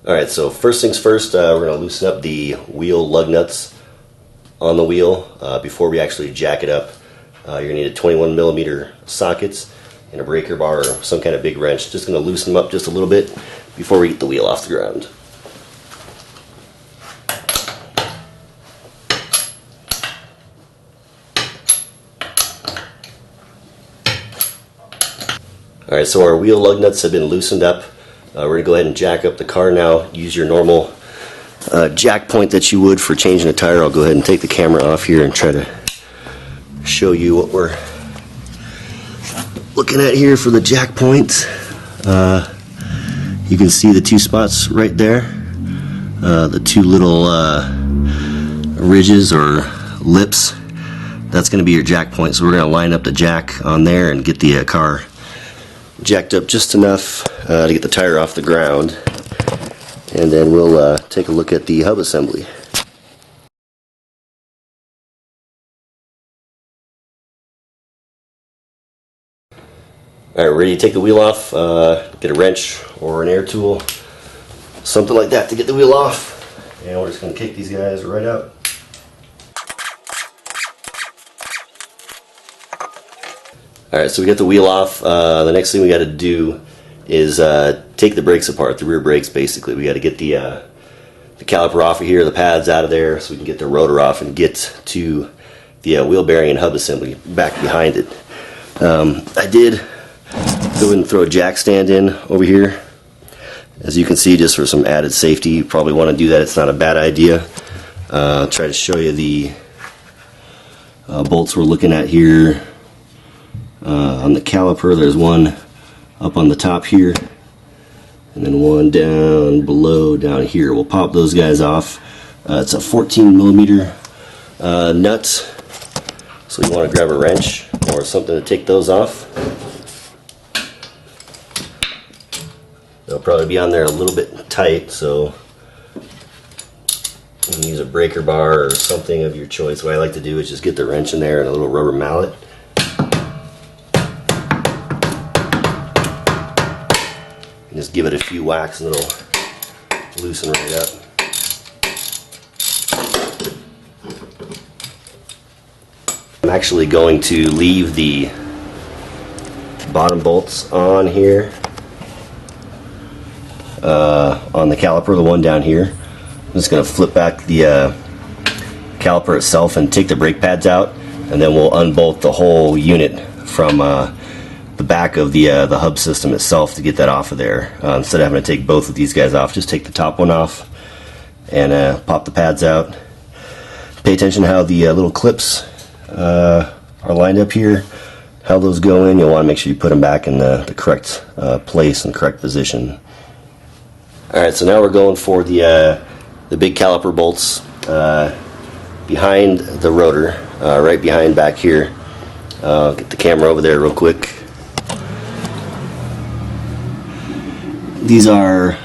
Alright, so first things first, we're going to loosen up the wheel lug nuts on the wheel before we actually jack it up. You're going to need a 21 millimeter sockets and a breaker bar or some kind of big wrench. Just going to loosen them up just a little bit before we get the wheel off the ground. Alright, so our wheel lug nuts have been loosened up. We're going to go ahead and jack up the car now. Use your normal jack point that you would for changing a tire. I'll go ahead and take the camera off here and try to show you what we're looking at here for the jack point. You can see the two spots right there. The two little ridges or lips. That's going to be your jack point. So we're going to line up the jack on there and get the car jacked up just enough to get the tire off the ground, and then we'll take a look at the hub assembly. Alright, ready to take the wheel off. Get a wrench or an air tool, something like that to get the wheel off, and we're just going to kick these guys right out. Alright, so we got the wheel off. The next thing we got to do is take the brakes apart, the rear brakes basically. We got to get the caliper off of here, the pads out of there, so we can get the rotor off and get to the wheel bearing and hub assembly back behind it. I did go ahead and throw a jack stand in over here. As you can see, just for some added safety, you probably want to do that. It's not a bad idea. I'll try to show you the bolts we're looking at here. On the caliper, there's one up on the top here, and then one down below down here. We'll pop those guys off. It's a 14 millimeter nut, so you want to grab a wrench or something to take those off. They'll probably be on there a little bit tight, so you can use a breaker bar or something of your choice. What I like to do is just get the wrench in there and a little rubber mallet. Just give it a few whacks and it'll loosen right up. I'm actually going to leave the bottom bolts on here, on the caliper, the one down here. I'm just going to flip back the caliper itself and take the brake pads out, and then we'll unbolt the whole unit from the back of the hub system itself to get that off of there. Instead of having to take both of these guys off, just take the top one off and pop the pads out. Pay attention to how the little clips are lined up here, how those go in. You'll want to make sure you put them back in the correct place and correct position. Alright, so now we're going for the big caliper bolts behind the rotor, right behind back here. Get the camera over there real quick. These are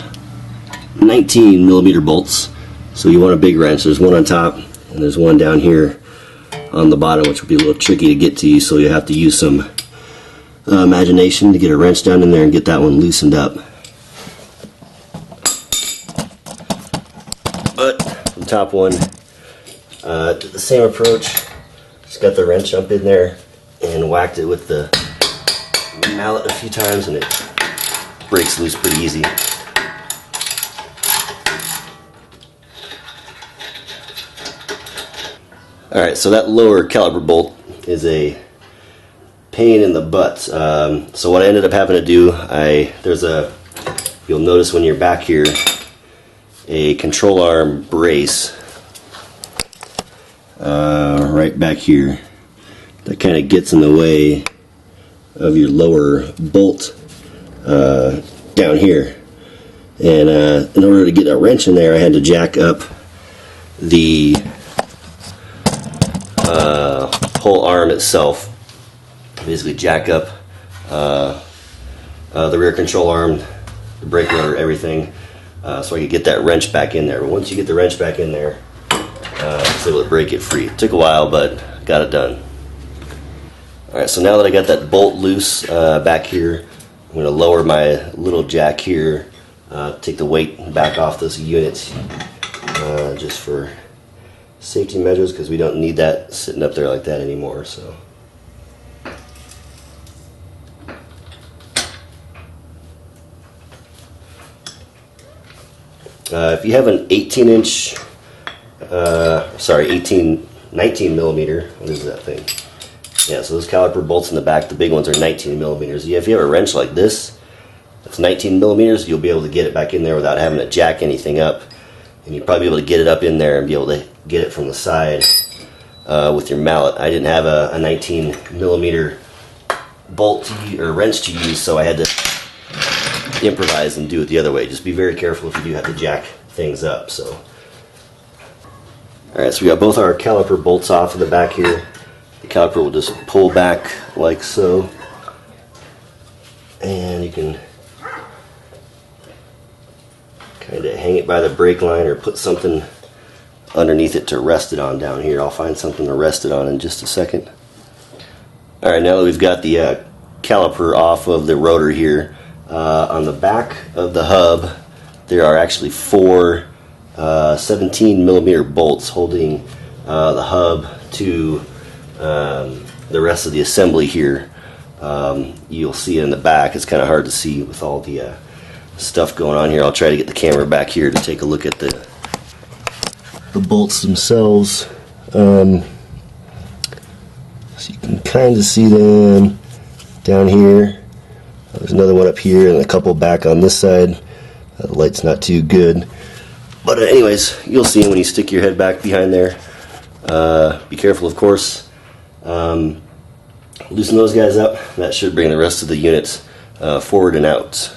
19 millimeter bolts, so you want a big wrench. There's one on top and there's one down here on the bottom, which will be a little tricky to get to, so you have to use some imagination to get a wrench down in there and get that one loosened up. But the top one, did the same approach. Just got the wrench up in there and whacked it with the mallet a few times, and it breaks loose pretty easy. Alright, so that lower caliber bolt is a pain in the butt. So what I ended up having to do, there's a, you'll notice when you're back here, a control arm brace right back here that kind of gets in the way of your lower bolt down here. And in order to get a wrench in there, I had to jack up the whole arm itself. Basically jack up the rear control arm, the brake rotor, everything, so I could get that wrench back in there. But once you get the wrench back in there, I was able to break it free. It took a while, but got it done. Alright, so now that I got that bolt loose back here, I'm going to lower my little jack here take the weight back off this unit just for safety measures, because we don't need that sitting up there like that anymore. So if you have an 19 millimeter, what is that thing? Yeah, so those caliper bolts in the back, the big ones are 19 millimeters. Yeah, if you have a wrench like this, that's 19 millimeters, you'll be able to get it back in there without having to jack anything up. And you'll probably be able to get it up in there and be able to get it from the side with your mallet. I didn't have a 19 millimeter bolt or wrench to use, so I had to improvise and do it the other way. Just be very careful if you do have to jack things up. So, alright, so we got both our caliper bolts off in the back here. The caliper will just pull back like so, and you can kind of hang it by the brake line or put something underneath it to rest it on down here. I'll find something to rest it on in just a second. Alright, now that we've got the caliper off of the rotor here, on the back of the hub there are actually four 17 millimeter bolts holding the hub to the rest of the assembly here. You'll see it in the back. It's kind of hard to see with all the stuff going on here. I'll try to get the camera back here to take a look at the bolts themselves. So you can kind of see them down here. There's another one up here and a couple back on this side. The light's not too good, but anyways, you'll see when you stick your head back behind there. Be careful, of course. Loosen those guys up. That should bring the rest of the units forward and out.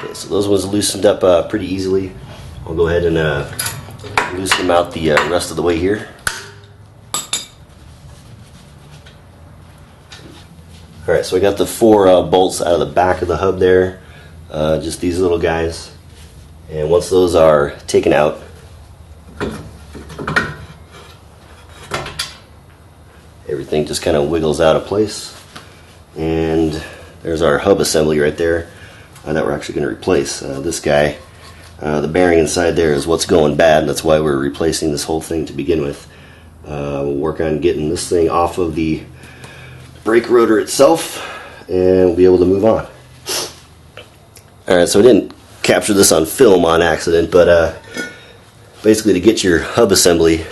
Okay, so those ones loosened up pretty easily. I'll go ahead and loosen them out the rest of the way here. Alright, so I got the four bolts out of the back of the hub there, just these little guys. And once those are taken out, everything just kind of wiggles out of place. And there's our hub assembly right there that we're actually going to replace. This guy, the bearing inside there is what's going bad, and that's why we're replacing this whole thing to begin with. We'll work on getting this thing off of the brake rotor itself and we'll be able to move on. Alright, so I didn't capture this on film on accident, but basically to get your hub assembly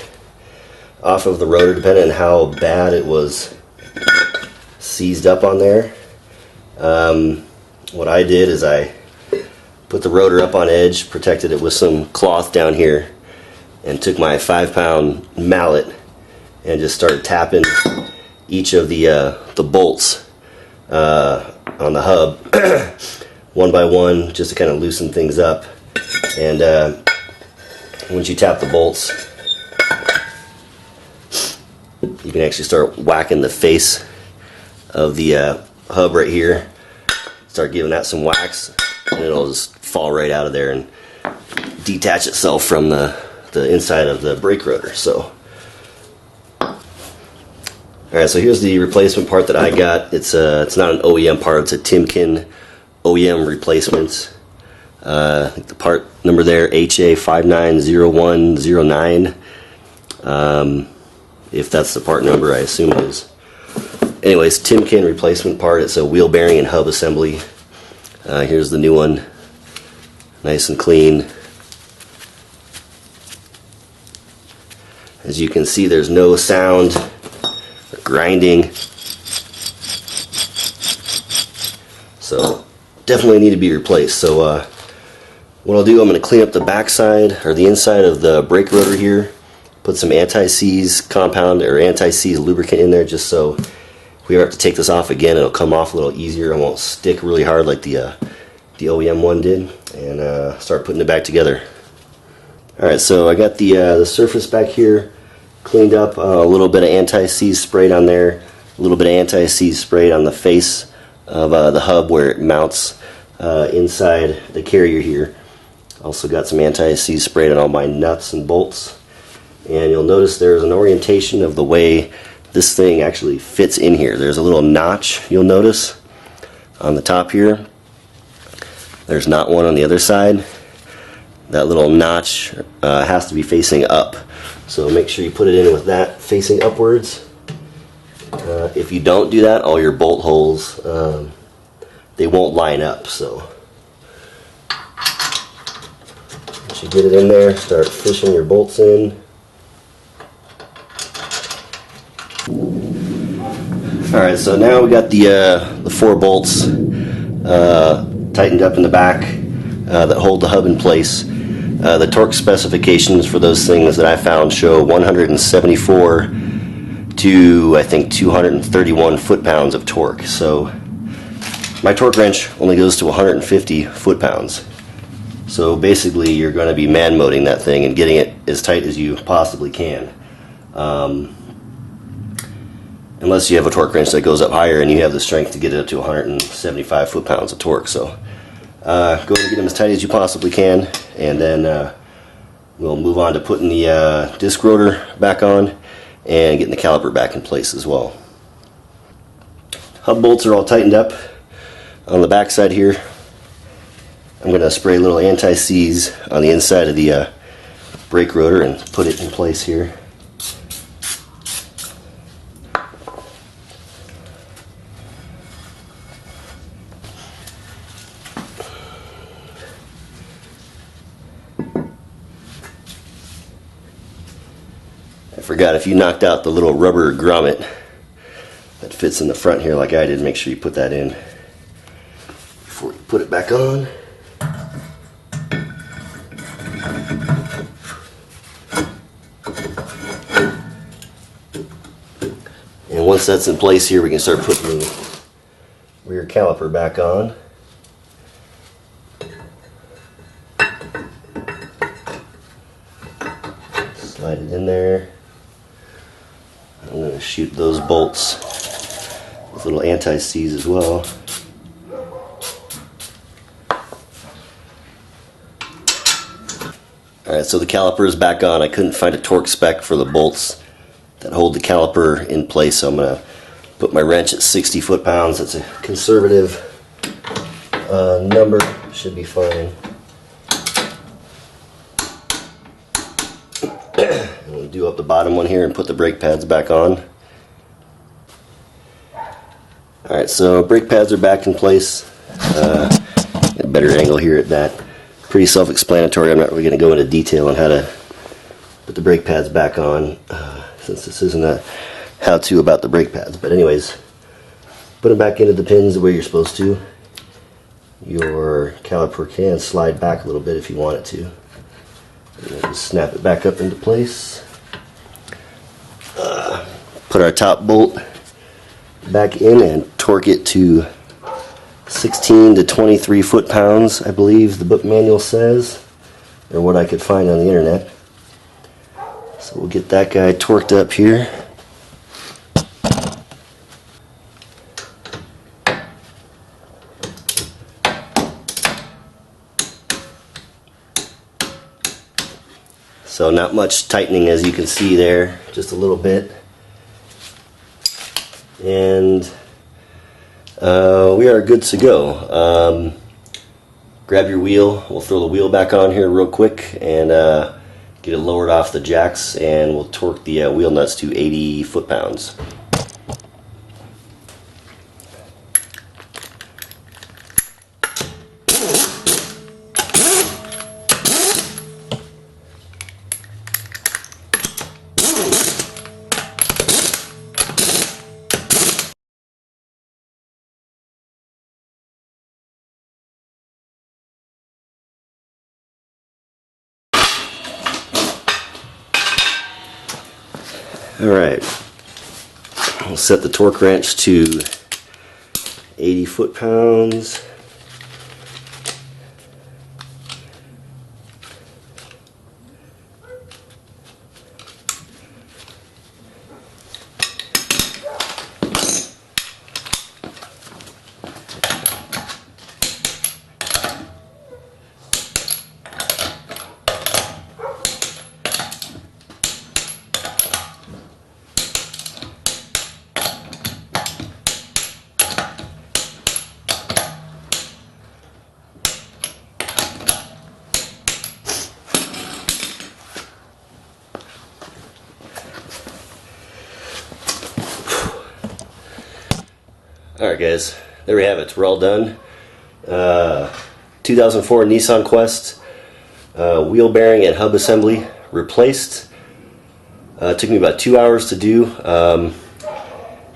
off of the rotor, depending on how bad it was seized up on there, what I did is I put the rotor up on edge, protected it with some cloth down here, and took my 5-pound mallet and just started tapping each of the bolts on the hub one by one, just to kind of loosen things up. And once you tap the bolts, you can actually start whacking the face of the hub right here. Start giving that some whacks, and it'll just fall right out of there and detach itself from the inside of the brake rotor. So, alright, so here's the replacement part that I got. It's not an OEM part, it's a Timken OEM replacement. I think the part number there, HA590109. If that's the part number, I assume it is. Anyways, Timken replacement part. It's a wheel bearing and hub assembly. Here's the new one, nice and clean. As you can see, there's no sound or grinding, so definitely need to be replaced. So what I'll do, I'm going to clean up the backside or the inside of the brake rotor here, put some anti-seize compound or anti-seize lubricant in there, just so if we ever have to take this off again, it'll come off a little easier. It won't stick really hard like the OEM one did, and start putting it back together. Alright, so I got the surface back here cleaned up, a little bit of anti-seize sprayed on there, a little bit of anti-seize sprayed on the face of the hub where it mounts inside the carrier here. Also got some anti-seize sprayed on all my nuts and bolts. And you'll notice there's an orientation of the way this thing actually fits in here. There's a little notch you'll notice on the top here. There's not one on the other side. That little notch has to be facing up. So make sure you put it in with that facing upwards. If you don't do that, all your bolt holes, they won't line up. So once you get it in there, start fishing your bolts in. Alright, so now we got the 4 bolts tightened up in the back that hold the hub in place. The torque specifications for those things that I found show 174 to I think 231 foot-pounds of torque. So my torque wrench only goes to 150 foot-pounds. So basically you're going to be man-moding that thing and getting it as tight as you possibly can. Unless you have a torque wrench that goes up higher and you have the strength to get it up to 175 foot-pounds of torque. So go ahead and get them as tight as you possibly can, and then we'll move on to putting the disc rotor back on and getting the caliper back in place as well. Hub bolts are all tightened up on the back side here. I'm going to spray a little anti-seize on the inside of the brake rotor and put it in place here. I forgot, if you knocked out the little rubber grommet that fits in the front here like I did, make sure you put that in before you put it back on. And once that's in place here, we can start putting the rear caliper back on. Slide it in there. I'm going to shoot those bolts with little anti-seize as well. Alright, so the caliper is back on. I couldn't find a torque spec for the bolts that hold the caliper in place, so I'm going to put my wrench at 60 foot-pounds. That's a conservative number. Should be fine. We'll do up the bottom one here and put the brake pads back on. Alright, so brake pads are back in place. Get a better angle here at that. Pretty self-explanatory. I'm not really going to go into detail on how to put the brake pads back on, since this isn't a how-to about the brake pads. But anyways, put them back into the pins the way you're supposed to. Your caliper can slide back a little bit if you want it to. And then just snap it back up into place. Put our top bolt back in and torque it to 16 to 23 foot-pounds, I believe the book manual says, or what I could find on the internet. So we'll get that guy torqued up here. So not much tightening, as you can see there, just a little bit. And we are good to go. Grab your wheel. We'll throw the wheel back on here real quick and get it lowered off the jacks, and we'll torque the wheel nuts to 80 foot-pounds. Alright, we'll set the torque wrench to 80 foot-pounds. Alright guys, there we have it. We're all done. 2004 Nissan Quest, wheel bearing and hub assembly replaced. It took me about 2 hours to do. That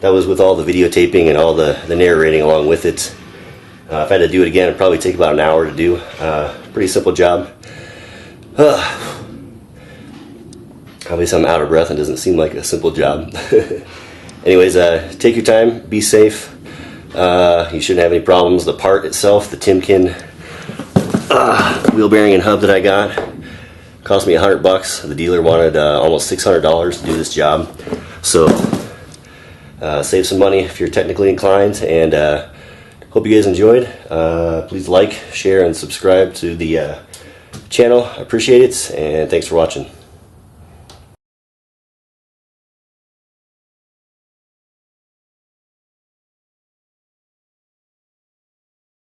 was with all the videotaping and all the narrating along with it. If I had to do it again, it'd probably take about an hour to do. Pretty simple job. Obviously I'm out of breath and doesn't seem like a simple job. Anyways, take your time, be safe. You shouldn't have any problems. The part itself, the Timken wheel bearing and hub that I got, cost me $100. The dealer wanted almost $600 to do this job. So save some money if you're technically inclined, and hope you guys enjoyed. Please like, share, and subscribe to the channel. I appreciate it, and thanks for watching.